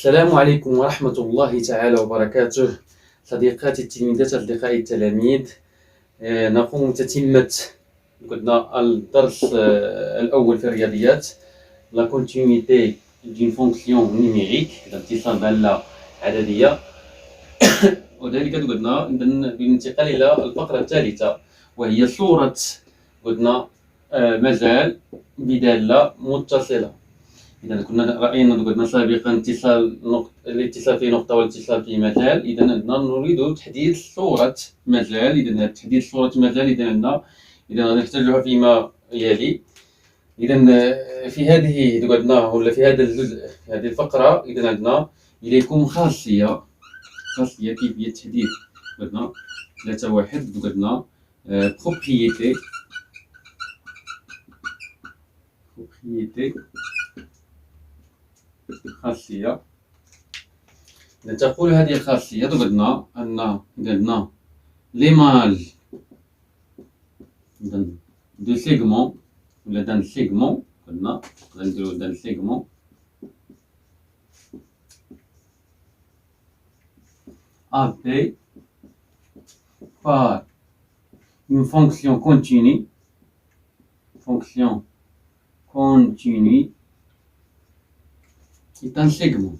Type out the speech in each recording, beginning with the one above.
السلام عليكم ورحمة الله تعالى وبركاته. صديقاتي التلميذات، أصدقائي التلاميذ، نقوم بتتمة قلنا الدرس الأول في الرياضيات، لا كونتينيتي دون فونكسيون نيميريك، اتصال دالة عددية. وذلك قلنا بالانتقال إلى الفقرة الثالثة، وهي صورة قلنا مجال بدالة متصلة. إذا كنا رأينا قلنا سابقا الاتصال في نقطة والاتصال في مجال. إذا نريد تحديد صورة مجال. إذا تحديد صورة مجال إذا نحتاجها فيما يلي. إذا في هذه قلنا ولا في هذا الجزء، في هذه الفقرة، إذا عندنا إليكم خاصية كيفية تحديد قلنا 3.1 قلنا propriété خاصية. إذا تقول هذه الخاصية قلنا أن عندنا ليماج دو سيغمون ولا دان سيغمون، قلنا نديرو دان سيغمون appelé par une fonction continue est un segment.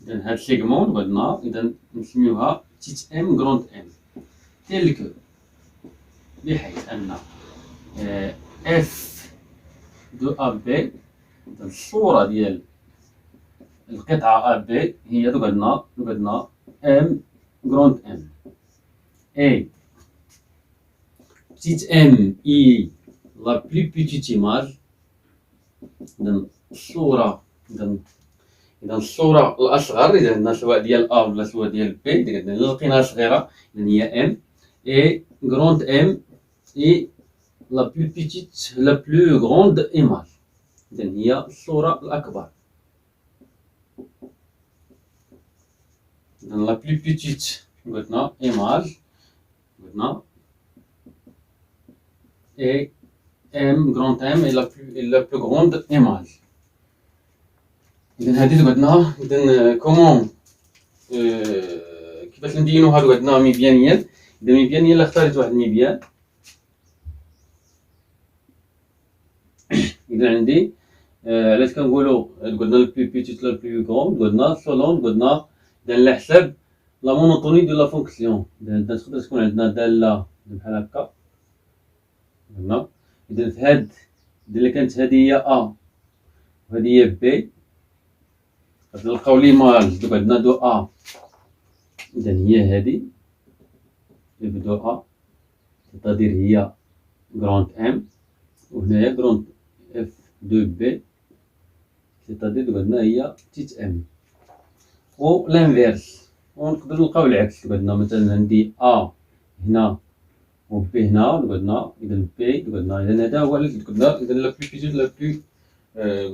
إذا هاد السيغمون قلنا إذا نسميوها تيت ام غروند ام، تلك بحيث أن اف دو ا بي، الصورة ديال القطعة ا بي هي قلنا ام غروند ام، اي petite m est la plus petite image. إذا الصورة الأصغر، إذا عندنا سواء ديال A ولا سواء ديال B، إذا لقيناها صغيرة إذا هي M، et grande M est la plus petite la plus grande image. إذا هي الصورة الأكبر. إذا la plus petite قلنا image قلنا et M grande M est la plus grande image. إذا هذه قلنا إذا كومون كيفاش نبينوها قلنا ميبيانيا. إذا ميبيانيا اختاريت واحد الميبيان، إذا عندي علاش كنقولو قلنا لو بلو بيتيت لا بلو غروند، قلنا سولون قلنا إذا على حساب لا مونوتوني دو لا فونكسيون. إذا تقدر تكون عندنا دالة بحال هكا قلنا. إذا في هاد إذا كانت هادي هي أ وهادي هي بي، غادي نلقاو ليماج عندنا دو أ، إذا هي هادي اف دو أ، سيتادير هي غروند ام، وهنايا غروند اف دو بي، سيتادير عندنا هي بتيت ام. و لانفيرس، ونقدر نلقاو العكس قلنا مثلا عندي أ هنا و بي هنا قلنا إذا بي قلنا إذا هذا هو قلنا إذا لا بلو بيتيت لا بلو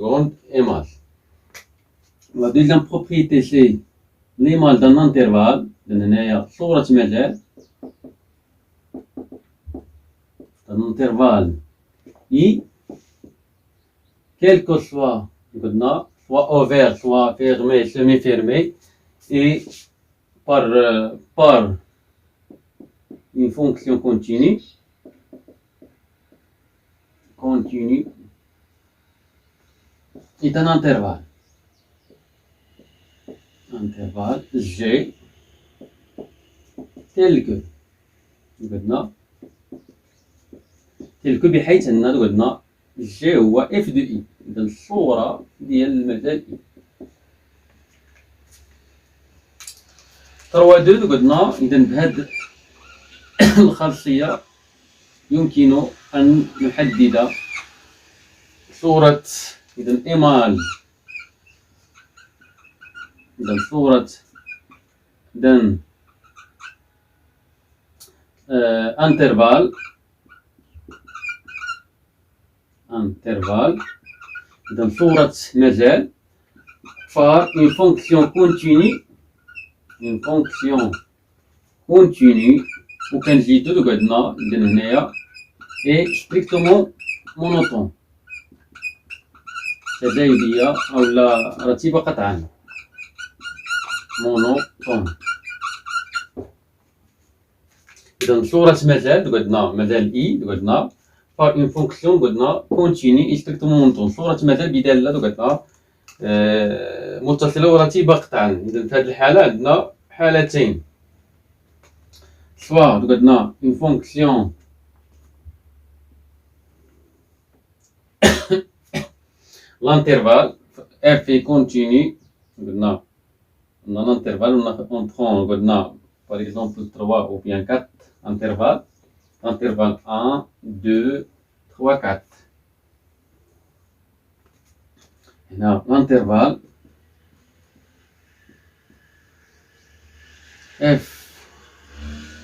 غروند إيماج. La deuxième propriété c'est l'image d'un intervalle. إذا هنايا صورة مجال d'un intervalle I quel que soit قلنا soit ouvert soit fermé semi fermé et par une fonction continue est un intervalle G tel que قلنا بحيث أن قلنا G هو F de I. إذا الصورة ديال المجال I. 3.2 قلنا إذا بهاد الخاصية يمكن أن نحدد صورة إذا إيماج، إذا صورة دان انترفال إذا صورة مجال par une fonction continue وكنزيدو قعدنا إذا هنايا et strictement monotone. تزايدية أو لا رتيبة قطعا مونوطون. إذا صورة مازال قلنا مازال إي قلنا par une fonction قلنا continue strictement مونوطون. صورة مازال بدالة قلنا متصلة ورتيبة قطعا. إذا في هذه الحالة عندنا حالتين، سوا قلنا une fonction l'intervalle f est continu قلنا l'intervalle on prend قلنا par exemple 3 ou bien 4 intervalles 1, 2, 3, 4. هنا l'intervalle f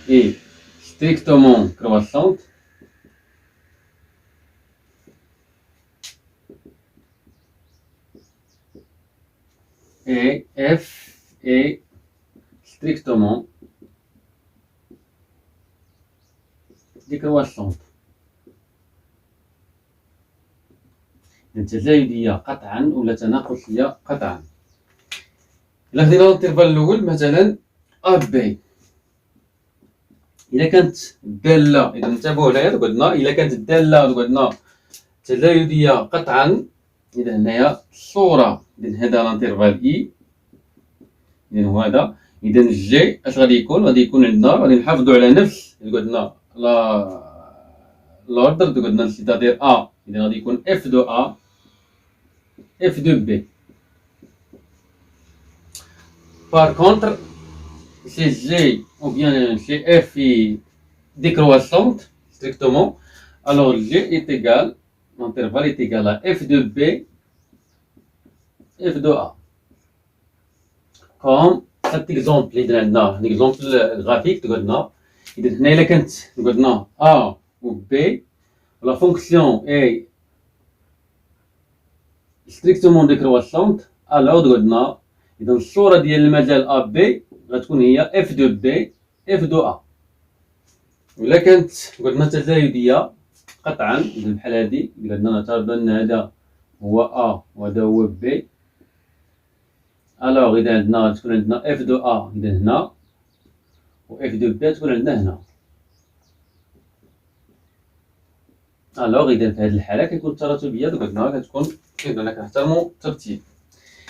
est strictement croissante et f est strictement décroissante. تزايدية قطعا ولا تناقصية قطعا. إلا خدينا الانترفال الأول مثلا أ بي، إلا كانت الدالة إذا انتبهوا لهذا قلنا إلا كانت الدالة قلنا تزايدية قطعا، إذا هنايا الصورة إذا هذا الانترفال إي، إذا هو هذا، إذا جي اش غادي يكون عندنا غادي نحافظوا على نفس قلنا l'ordre قلنا c'est-à-dire A، إذا غادي يكون f de A f de B. Par contre chez G ou bien chez F est décroissante strictement, alors G est égal, l'intervalle est égal à f de B f de A. Comme cet exemple إذا عندنا un exemple graphique قلنا إذا هنا إلا كانت قلنا A ou B la fonction est strictement décroissante alors قلنا إذا الصورة ديال المجال A B غتكون هي f de B f de A. وإلا كانت قلنا تزايدية قطعا إذا بحال هادي قلنا نعتبر أن هذا هو A وهذا هو B، alors إذا عندنا غتكون عندنا f de A إذا هنا و f de B تكون عندنا هنا. alors إذا في هذه الحالة كتكون التراتبية قلنا كتكون كيبان كنحترموا الترتيب.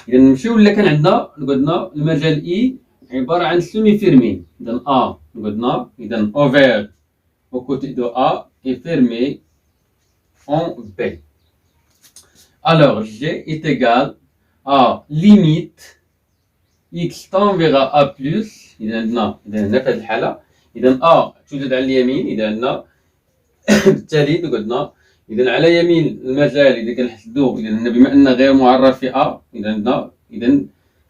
إذا نمشيو إلا كان عندنا قلنا المجال إي عبارة عن سيمي فيرمي، إذا A قلنا إذا ouvert au côté de A et fermé en B. Alors G est égal à limite x tend vers A plus، إذا عندنا إذا هنا في هذه الحالة إذا A توجد على اليمين، إذا عندنا بالتالي قلنا إذا على يمين المجال إذا كنحددو إذا بما أن غير معرف في A إذا عندنا إذا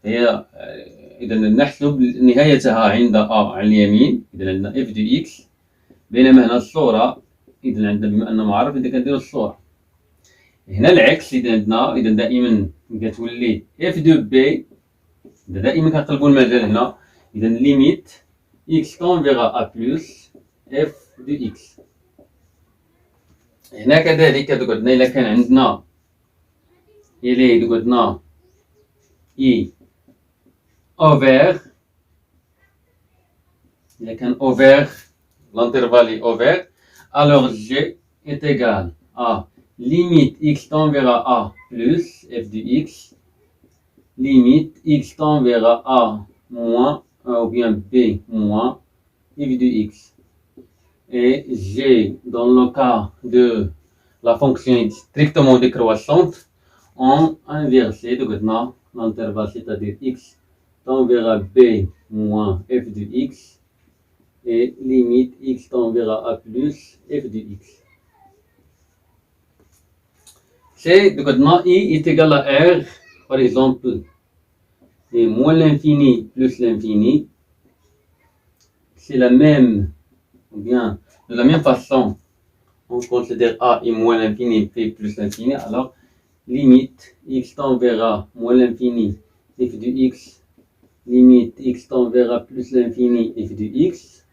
هي إذا نحسب نهايتها عند A على اليمين، إذا عندنا f de x، بينما هنا الصورة إذا عندنا بما أن معرف إذا كنديرو الصورة هنا العكس، إذا عندنا إذا دائما كتولي f de b، إذا دائما كنقلبو المجال هنا إذا ليميت x tend vers A plus f de x. هنا كذلك قلنا إلا كان عندنا إلي قلنا إي أوفير، إلا كان أوفير l'intervalle est ouvert alors G est égal à limite x tend vers A plus f de x limite x tend vers A moins ou bien B moins f de x. Et G, dans le cas de la fonction strictement décroissante, on inversé de l'intervalle, c'est-à-dire x tend vers B moins f de x et limite x tend vers A plus f de x. C'est de I est égal à R, par exemple, et moins l'infini plus l'infini, c'est la même, ou bien de la même façon, on considère A est moins l'infini P plus l'infini, alors limite x tend vers A moins l'infini f de x, limite x tend vers A plus l'infini f de x,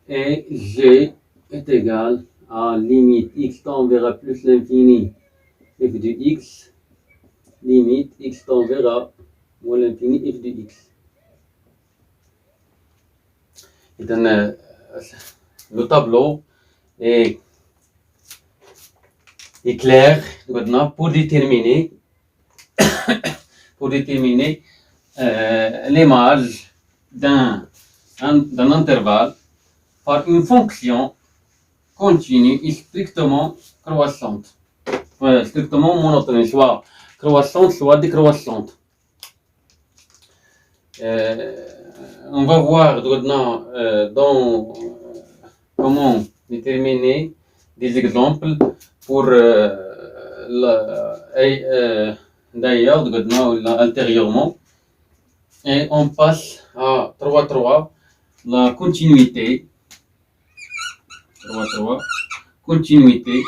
et G est égal à limite x tend vers A plus l'infini f de x limite x tend vers moins l'infini f de x. Et donc, le tableau est clair maintenant pour déterminer l'image d'un intervalle par une fonction continue et strictement croissante, strictement monotone, soit croissante, soit décroissante. On va voir maintenant comment déterminer des exemples pour d'ailleurs ultérieurement, et on passe à 3.3, la continuité. 3.3, continuité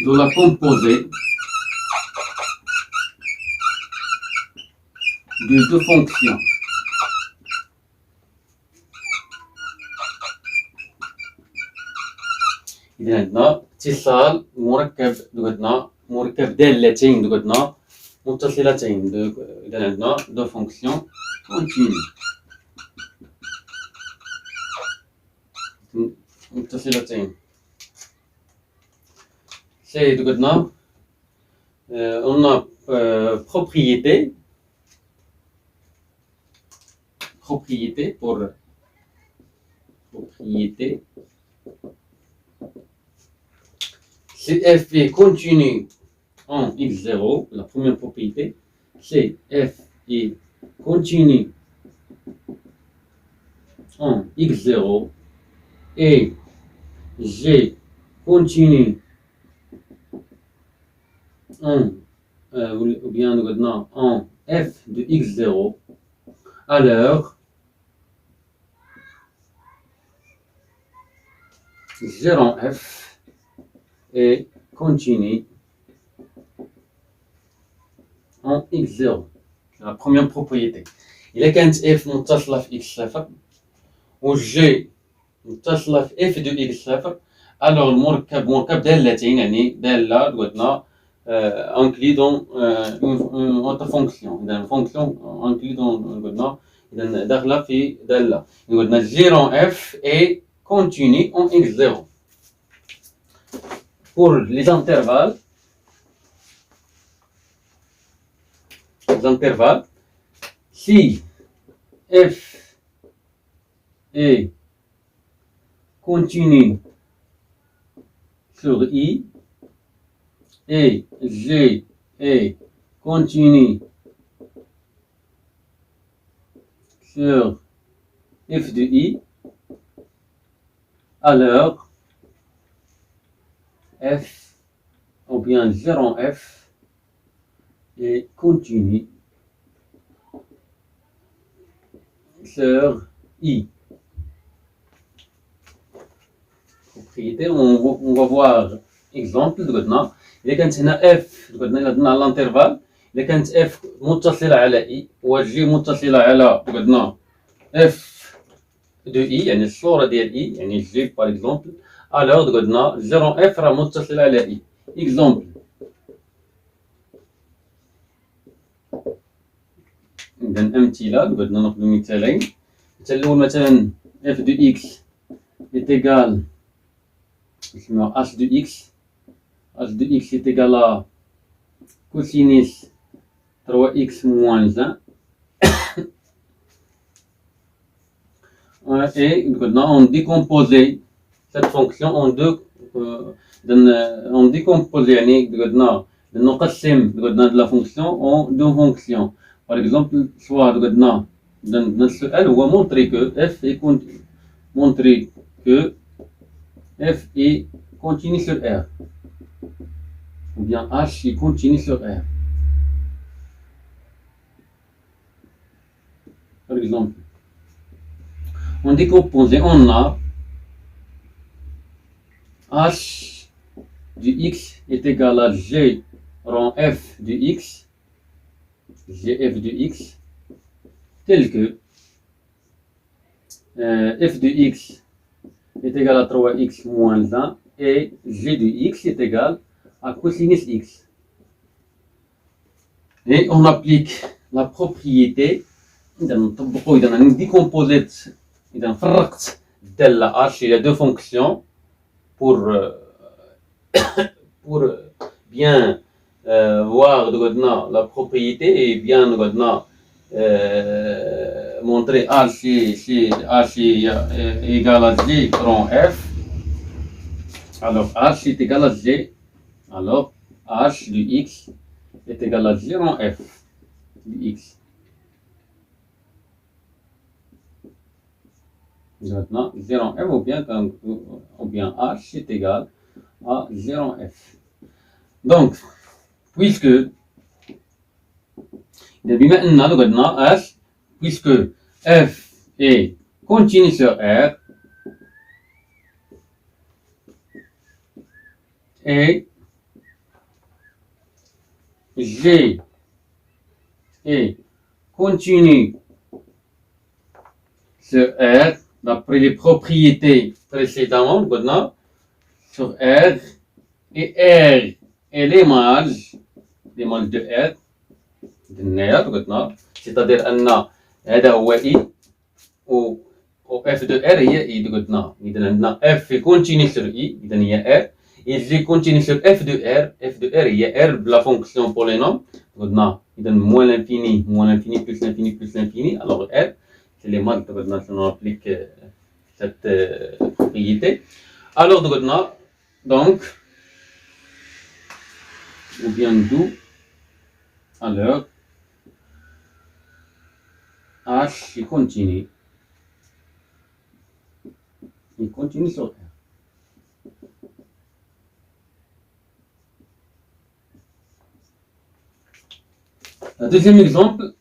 de la composée de deux fonctions. إذا عندنا اتصال مركب دالتين متصلتين. إذا عندنا دو فونكسيون كونتيني متصلتين. C'est on a propriété pour propriété. Si f est continu en x0, la première propriété, c'est f est continu en x0 et g continue en ou bien en f de x0, alors g en f est continu en x0. La première propriété. Il est quand f متصلة في x0 و g متصلة في f de x0، alors المركب دالتين يعني دالة قلنا inclus dans une autre fonction. إذا fonction inclus dans قلنا إذا داخلة في دالة. قلنا g en f est continu en x0. Pour les intervalles, si f est continu sur i et g est continu sur f de i, alors f ou bien g en f est continu sur i. Propriété, on va voir exemple. إذا كانت هنا f على الانترفال، إذا كانت f متصلة على i و g متصلة على f de i يعني الصورة ديال i يعني g par exemple، alors g en f راه متصلة على i. exemple إذا أمثلة ناخذ مثالين. المثال الأول مثلا f de x est égal h de x. h de x est égal à cosinus 3x moins 1. Et on décompose cette fonction en deux. On décompose يعني نقسم la fonction en deux fonctions. Par exemple, soit dans السؤال هو montrer que f est continu sur R, ou bien h est continu sur R. Par exemple, on décompose, on a h de x est égal à g rang f de x, gf de x, tel que f de x est égal à 3x moins 1 et g de x est égal à cosinus x. Et on applique la propriété. إذا نطبقوا إذا نديكومبوزيت إذا نفرقت الدالة h إلى deux fonctions pour bien voir la propriété et bien montrer h est égal à g rond f. Alors h est égal à g, alors h de x est égal à g rond f de x. Maintenant, 0 f ou bien h est égal à 0 f. Donc, puisque h, puisque f est continu sur R et G est continu sur R, d'après les propriétés précédemment, sur R, et R est l'image de R, c'est-à-dire أن هذا هو I و F de R هي I إذا عندنا F continue sur I إذا هي R et G continue sur F de R هي R بلا fonction polynôme إذا moins l'infini plus l'infini alors R c'est les maths si on applique cette propriété. Alors donc ou bien d'où alors H il continue sur R. Un deuxième exemple.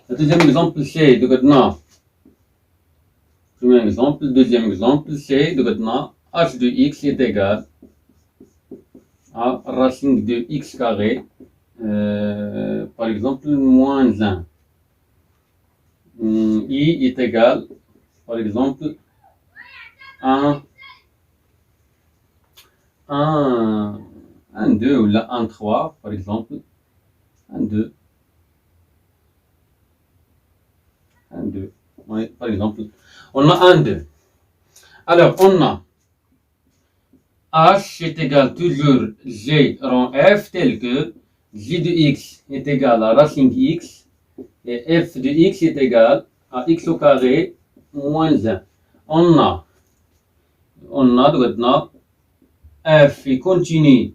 Le deuxième exemple, c'est de deuxième exemple, c'est de h de x est égal à racine de x carré, par exemple, moins 1. I est égal, par exemple, à 1, 2 ou 1, 3, par exemple, 1, 2. 1, 2. Oui, par exemple, on a 1, 2. Alors, on a h est égal toujours g rond f tel que g de x est égal à racine x et f de x est égal à x au carré moins 1. On a f est continue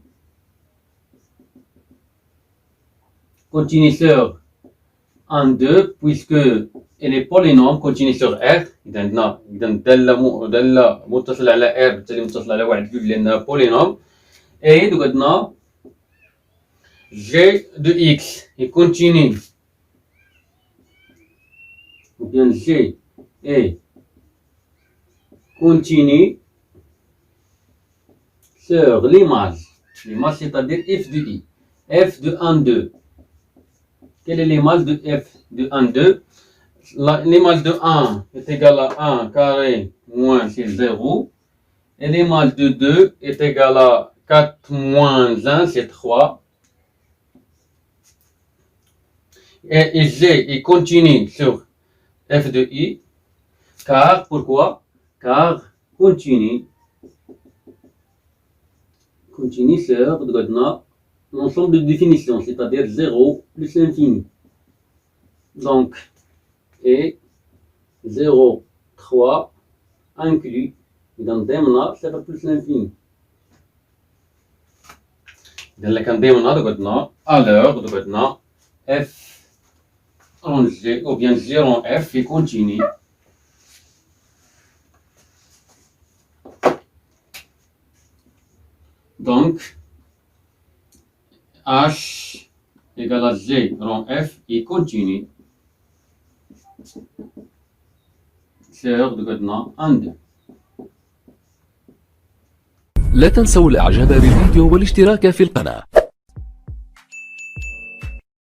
sur 1, 2 puisque elle est polynôme continue sur R. إذا دالة متصل على R بالتالي متصل على 1 جوج لأنها polynôme. Et عندنا G de X est continue ou bien G est continue sur l'image c'est-à-dire f de I. F de 1, 2. Quelle est l'image de f de 1, 2? L'image de 1 est égale à 1 carré moins c'est 0. Et l'image de 2 est égale à 4 moins 1 c'est 3. Et G est continu sur f de I. Car, pourquoi? Car continue sur l'ensemble de définitions, c'est-à-dire 0 plus l'infini. Donc, et 0, 3 inclus dans دائما 0 plus l'infini. إذا كان دائما alors f en g ou bien g en f est continu. Donc h égale à g rond f est continu sur 1, 2. لا تنسوا الاعجاب بالفيديو والاشتراك في القناة.